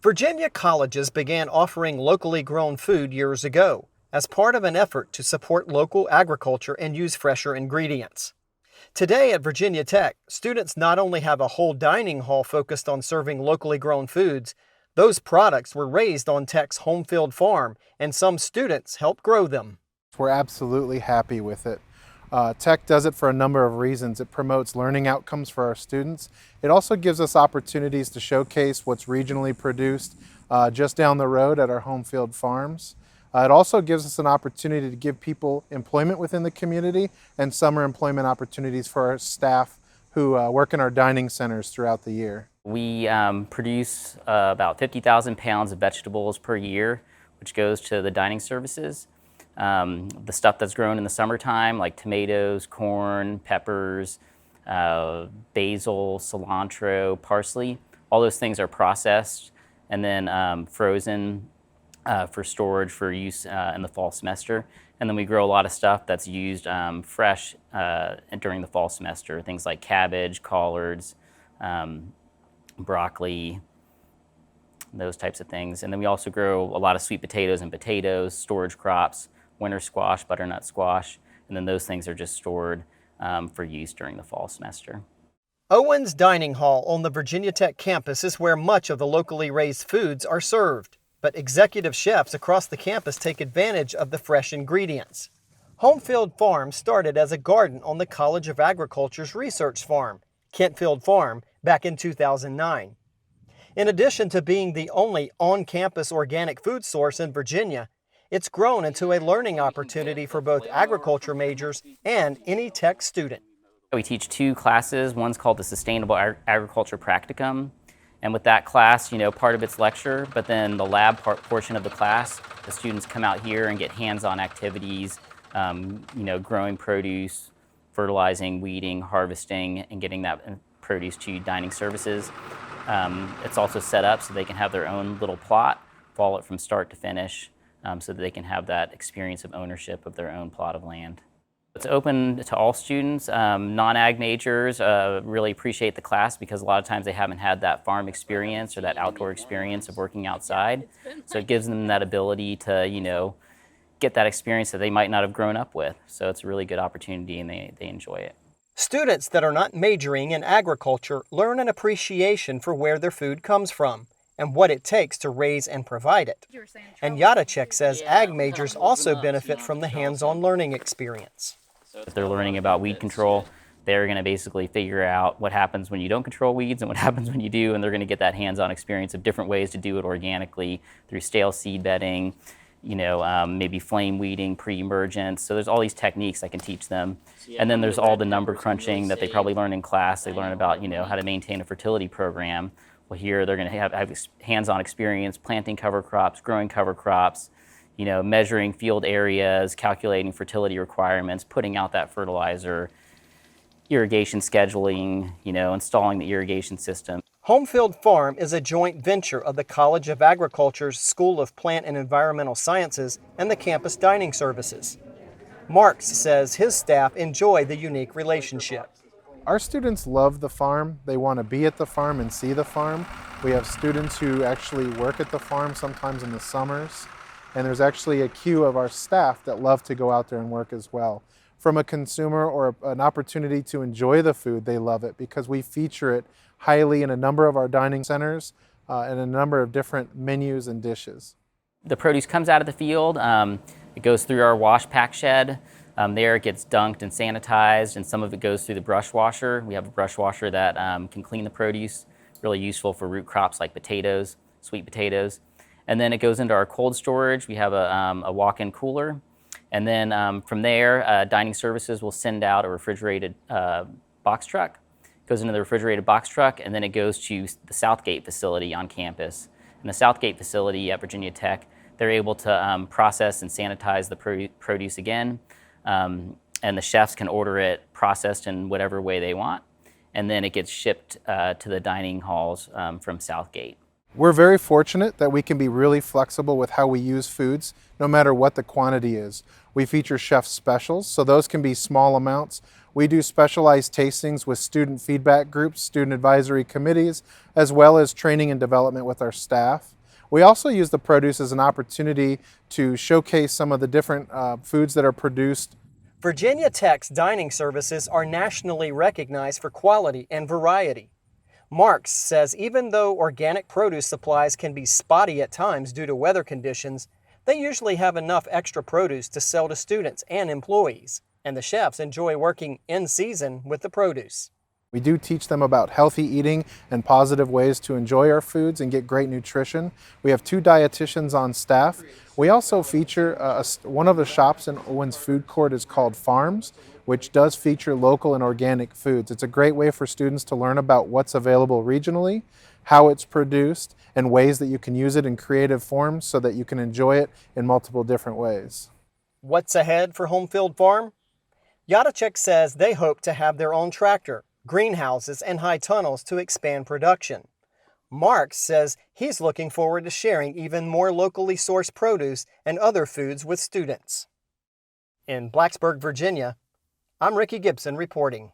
Virginia colleges began offering locally grown food years ago as part of an effort to support local agriculture and use fresher ingredients. Today at Virginia Tech, students not only have a whole dining hall focused on serving locally grown foods, those products were raised on Tech's Homefield Farm, and some students helped grow them. We're absolutely happy with it. Tech does it for a number of reasons. It promotes learning outcomes for our students. It also gives us opportunities to showcase what's regionally produced just down the road at our Homefield Farms. It also gives us an opportunity to give people employment within the community and summer employment opportunities for our staff who work in our dining centers throughout the year. We produce about 50,000 pounds of vegetables per year, which goes to the dining services. The stuff that's grown in the summertime, like tomatoes, corn, peppers, basil, cilantro, parsley, all those things are processed and then frozen for storage for use in the fall semester. And then we grow a lot of stuff that's used fresh during the fall semester, things like cabbage, collards, broccoli, those types of things. And then we also grow a lot of sweet potatoes and potatoes, storage crops, winter squash, butternut squash, and then those things are just stored for use during the fall semester. Owen's Dining Hall on the Virginia Tech campus is where much of the locally raised foods are served, but executive chefs across the campus take advantage of the fresh ingredients. Homefield Farm started as a garden on the College of Agriculture's research farm, Kentfield Farm, back in 2009. In addition to being the only on-campus organic food source in Virginia, it's grown into a learning opportunity for both agriculture majors and any tech student. We teach two classes. One's called the Sustainable Agriculture Practicum. And with that class, part of it's lecture, but then the lab portion of the class, the students come out here and get hands-on activities, growing produce, fertilizing, weeding, harvesting, and getting that produce to dining services. It's also set up so they can have their own little plot, follow it from start to finish, so that they can have that experience of ownership of their own plot of land. It's open to all students. Non-ag majors really appreciate the class because a lot of times they haven't had that farm experience or that outdoor experience of working outside. So it gives them that ability to, get that experience that they might not have grown up with. So it's a really good opportunity and they enjoy it. Students that are not majoring in agriculture learn an appreciation for where their food comes from and what it takes to raise and provide it. And Yadachek says ag majors also benefit from the hands-on learning experience. If they're learning about weed control, they're going to basically figure out what happens when you don't control weeds and what happens when you do, and they're going to get that hands-on experience of different ways to do it organically through stale seed bedding, maybe flame weeding, pre-emergence. So there's all these techniques I can teach them. And then there's all the number crunching that they probably learn in class. They learn about, how to maintain a fertility program. Well, here they're going to have hands-on experience planting cover crops, growing cover crops, measuring field areas, calculating fertility requirements, putting out that fertilizer, irrigation scheduling, installing the irrigation system. Homefield Farm is a joint venture of the College of Agriculture's School of Plant and Environmental Sciences and the campus dining services. Marks says his staff enjoy the unique relationship. Our students love the farm. They want to be at the farm and see the farm. We have students who actually work at the farm sometimes in the summers. And there's actually a queue of our staff that love to go out there and work as well. From a consumer or an opportunity to enjoy the food, they love it because we feature it highly in a number of our dining centers and a number of different menus and dishes. The produce comes out of the field. It goes through our wash pack shed. There it gets dunked and sanitized, and some of it goes through the brush washer. We have a brush washer that can clean the produce, really useful for root crops like potatoes, sweet potatoes. And then it goes into our cold storage. We have a walk-in cooler. And then from there, dining services will send out a refrigerated box truck. It goes into the refrigerated box truck, and then it goes to the Southgate facility on campus. In the Southgate facility at Virginia Tech, they're able to process and sanitize the produce again. And the chefs can order it processed in whatever way they want. And then it gets shipped to the dining halls from Southgate. We're very fortunate that we can be really flexible with how we use foods, no matter what the quantity is. We feature chef specials, so those can be small amounts. We do specialized tastings with student feedback groups, student advisory committees, as well as training and development with our staff. We also use the produce as an opportunity to showcase some of the different foods that are produced. Virginia Tech's dining services are nationally recognized for quality and variety. Marks says even though organic produce supplies can be spotty at times due to weather conditions, they usually have enough extra produce to sell to students and employees, and the chefs enjoy working in season with the produce. We do teach them about healthy eating and positive ways to enjoy our foods and get great nutrition. We have 2 dietitians on staff. We also feature one of the shops in Owens Food Court is called Farms, which does feature local and organic foods. It's a great way for students to learn about what's available regionally, how it's produced, and ways that you can use it in creative forms so that you can enjoy it in multiple different ways. What's ahead for Homefield Farm? Yatachek says they hope to have their own tractor, greenhouses, and high tunnels to expand production. Marks says he's looking forward to sharing even more locally sourced produce and other foods with students. In Blacksburg, Virginia, I'm Ricky Gibson reporting.